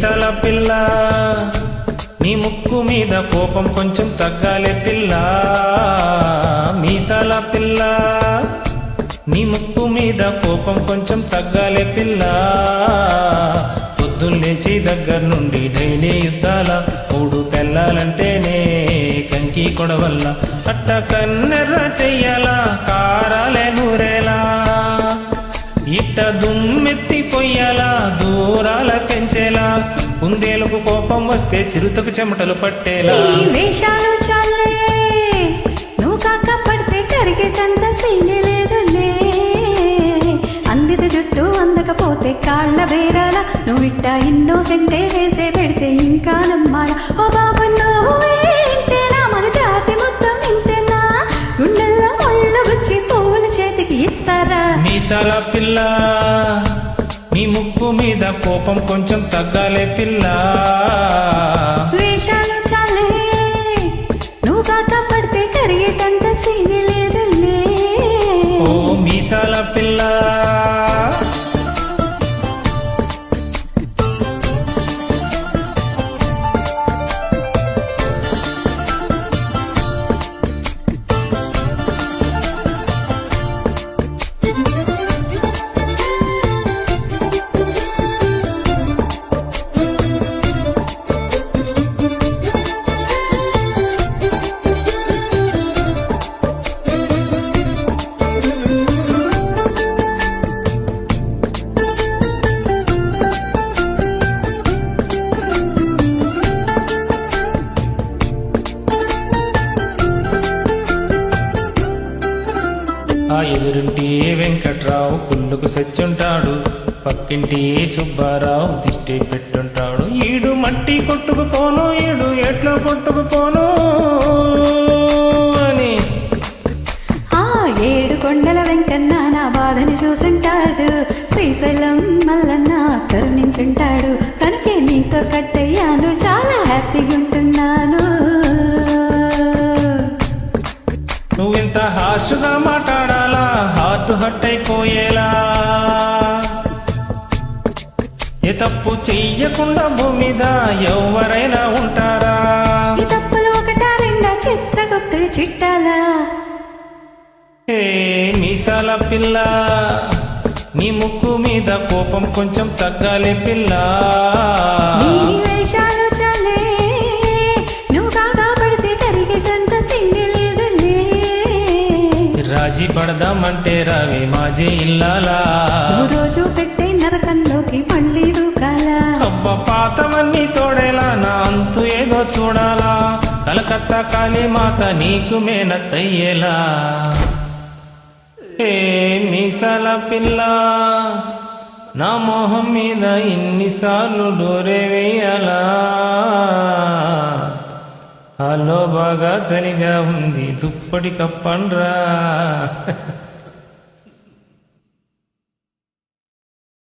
మీసాల పిల్ల నీ ముక్కు మీద కోపం కొంచెం తగ్గాలే పిల్ల మీసాల పిల్ల నీ ముక్కు మీద కోపం కొంచెం తగ్గాలే పిల్ల పొద్దున్న లేచి దగ్గర నుండి డైలీ యుద్ధాల మూడు పెళ్ళాలంటేనే కంకి కొడవల్ల అట్ట కన్నెర్ర చెయ్యాలా కారాలే నూరేలా ఇట్ట దుమ్మెత్తి పొయ్యాలా దూరాల పెంచేలా కుందేలకు కోపం వస్తే చిరుతకు చెమటలు పట్టేలా వేషాలు చాలే నువ్వు కాక పడితే కరిగేటంత సీనే లేదులే అందిత జుట్టు అందకపోతే కాళ్ళ బేరాల నువ్వు ఇట్ట ఇన్నోసెంటే వేసే పెడితే ఇంకా నమ్మాల ఓ బాబు నువ్వేంటేనా మన జాతి మొత్తం ఇంతేనా గుండెల్లో ముళ్ళు గుచ్చి పూల చేతికి ఇస్తారా మీసాల పిల్ల నీ ముక్కు మీద కోపం కొంచెం తగ్గాలే పిల్ల వేషాలు చాలే నువ్వు కాక పడితే కరిగేటంత సీనే లేదులే ఓ మీసాల పిల్ల ఆ ఎదురింటి వెంకట్రావు కుళ్ళుకు సచ్చుంటాడు పక్కింటి సుబ్బారావు దిష్టి పెట్టుంటాడు ఈడు మట్టి కొట్టుకుపోను ఈడు ఎట్లా కొట్టుకుపోను అని ఆ ఏడు కొండల వెంకన్న నా బాధని చూసుంటాడు శ్రీశైలం మల్లన్న కరుణించుంటాడు కనుకే నీతో కట్టయ్యాను చాలా హ్యాపీగా ఉంటున్నాను నువ్వింత హార్ష్గా మాట్లాడాలా హార్ట్ హట్ అయిపోయేలా ఏ తప్పు చెయ్యకుండా భూమి మీద ఎవరైనా ఉంటారా ఈ తప్పులు ఒకటా రెండా చిత్రగుప్తుడి చిట్టాలా ఏ మీసాల పిల్ల నీ ముక్కు మీద కోపం కొంచెం తగ్గాలే పిల్ల నీ వేషాలు చాలే నువ్వు కాగా పడితే కరిగేటంత సింగి లేదులే రాజీ పడదామంటే రావే మాజీ ఇల్లాలా నువ్వు రోజు పెట్టే నరకంలోకి మళ్ళీ దూకాలా అబ్బ పాతవన్నీ తోడేలా నా అంతు ఏదో చూడాలా కలకత్తా కాళీమాత నీకు మేనత్తయ్యేలా ఏ మీసాల పిల్ల నా మొహం మీద ఇన్నిసార్లు డోరే వేయాలా హలో బాగా చలిగా ఉంది దుప్పటి కప్పండ్రా